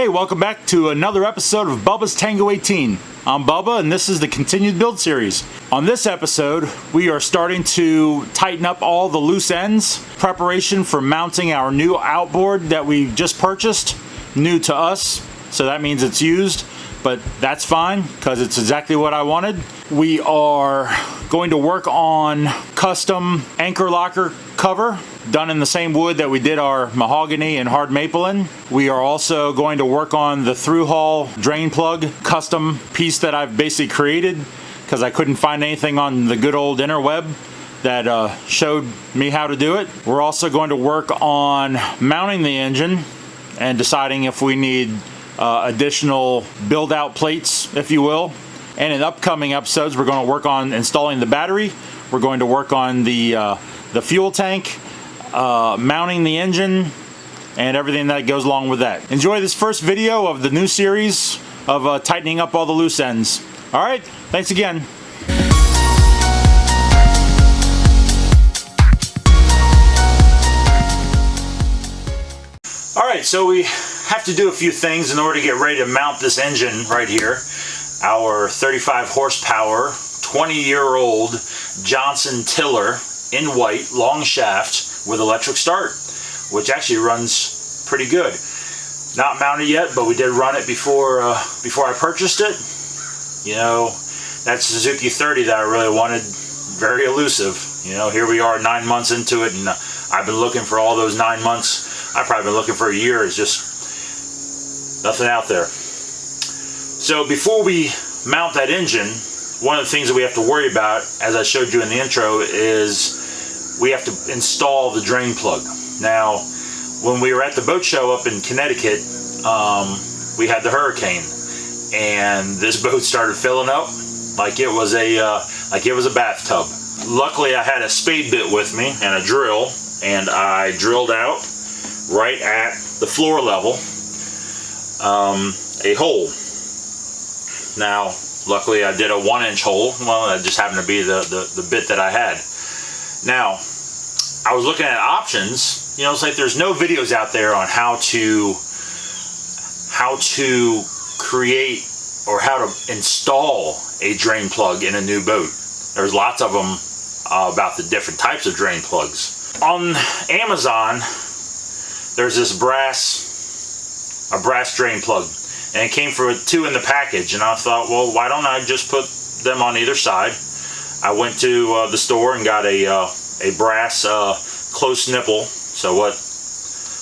Hey, welcome back to another episode of Bubba's Tango 18. I'm Bubba, and this is the continued build series. On this episode, we are starting to tighten up all the loose ends, preparation for mounting our new outboard that we just purchased, new to us, so that means it's used, but that's fine because it's exactly what I wanted. We are going to work on custom anchor locker cover, done in the same wood that we did our mahogany and hard maple in. We are also going to work on the through hull drain plug custom piece that I've basically created because I couldn't find anything on the good old interweb that showed me how to do it. We're also going to work on mounting the engine and deciding if we need additional build out plates, if you will. And in upcoming episodes, we're going to work on installing the battery. We're going to work on the fuel tank, mounting the engine, and everything that goes along with that. Enjoy this first video of the new series of tightening up all the loose ends. All right, thanks again. All right, so we have to do a few things in order to get ready to mount this engine right here. Our 35 horsepower, 20-year-old Johnson tiller in white, long shaft with electric start, which actually runs pretty good. Not mounted yet, but we did run it before I purchased it. You know, that Suzuki 30 that I really wanted, very elusive. You know, here we are 9 months into it, and I've been looking for all those 9 months. I've probably been looking for a year. It's just nothing out there. So before we mount that engine, one of the things that we have to worry about, as I showed you in the intro, is we have to install the drain plug. Now, when we were at the boat show up in Connecticut, we had the hurricane, and this boat started filling up like it was a bathtub. Luckily, I had a spade bit with me and a drill, and I drilled out right at the floor level a hole. Now, luckily I did a 1-inch hole. Well, that just happened to be the bit that I had. Now, I was looking at options. You know, it's like there's no videos out there on how to create or how to install a drain plug in a new boat. There's lots of them about the different types of drain plugs. On Amazon, there's this brass drain plug. And it came for 2 in the package, and I thought, well, why don't I just put them on either side? I went to the store and got a brass close nipple. So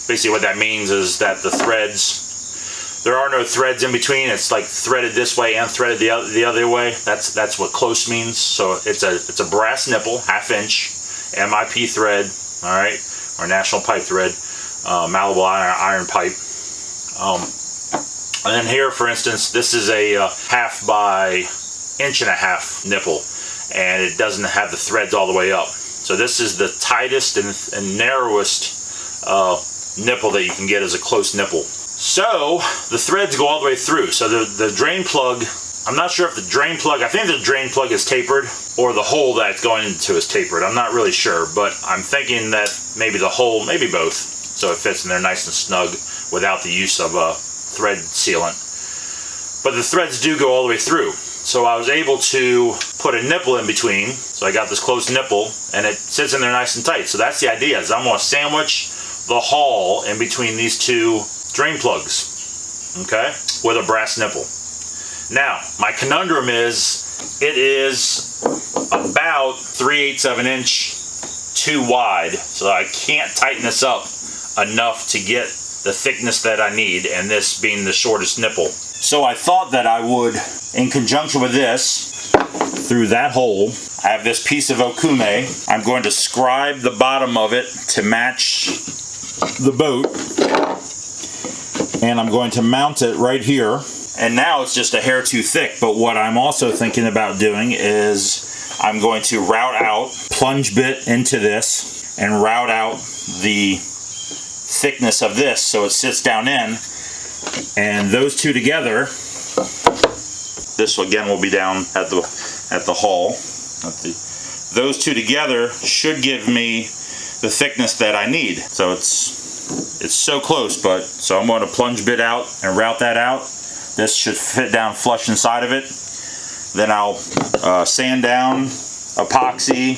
basically what that means is that the threads, there are no threads in between. It's like threaded this way and threaded the other way. That's what close means. So it's a brass nipple, 1/2 inch, MIP thread, all right, or National Pipe thread, malleable iron pipe. And then here, for instance, this is a 1/2 by 1.5 inch nipple, and it doesn't have the threads all the way up. So this is the tightest and narrowest nipple that you can get as a close nipple. So the threads go all the way through. So the drain plug, I'm not sure if the drain plug, I think the drain plug is tapered, or the hole that it's going into is tapered. I'm not really sure, but I'm thinking that maybe the hole, maybe both, so it fits in there nice and snug without the use of a thread sealant. But the threads do go all the way through. So I was able to put a nipple in between. So I got this close nipple, and it sits in there nice and tight. So that's the idea, is I'm going to sandwich the hull in between these 2 drain plugs, okay, with a brass nipple. Now, my conundrum is, it is about 3/8 of an inch too wide, so I can't tighten this up enough to get the thickness that I need, and this being the shortest nipple. So I thought that I would, in conjunction with this, through that hole, I have this piece of okume. I'm going to scribe the bottom of it to match the boat, and I'm going to mount it right here. And now it's just a hair too thick, but what I'm also thinking about doing is I'm going to route out, plunge bit into this, and route out the thickness of this so it sits down in, and those 2 together, this again will be down at the hull, those 2 together should give me the thickness that I need. So it's It's so close, but so I'm going to plunge bit out and route that out. This should fit down flush inside of it. Then I'll sand down, epoxy,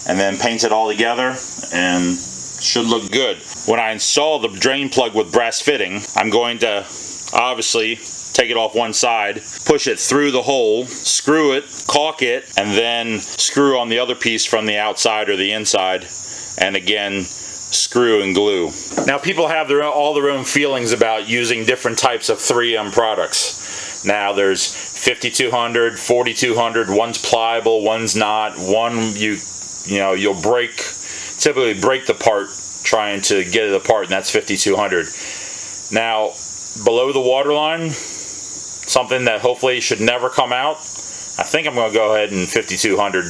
and then paint it all together, and should look good. When I install the drain plug with brass fitting, I'm going to obviously take it off one side, push it through the hole, screw it, caulk it, and then screw on the other piece from the outside or the inside, and again screw and glue. Now people have all their own feelings about using different types of 3M products. Now there's 5200, 4200, one's pliable, one's not. One you'll typically break the part trying to get it apart, and that's 5200. Now below the waterline, something that hopefully should never come out, I think I'm going to go ahead and 5200.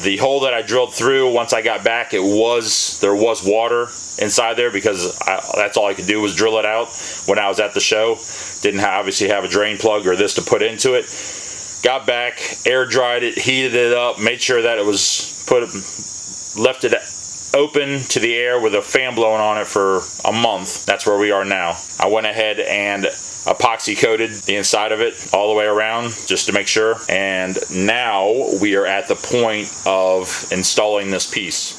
The hole that I drilled through, once I got back, there was water inside there because that's all I could do was drill it out when I was at the show. Didn't obviously have a drain plug or this to put into it. Got back, air dried it, heated it up, made sure that it was left it open to the air with a fan blowing on it for a month. That's where we are now. I went ahead and epoxy coated the inside of it all the way around just to make sure, and now we are at the point of installing this piece.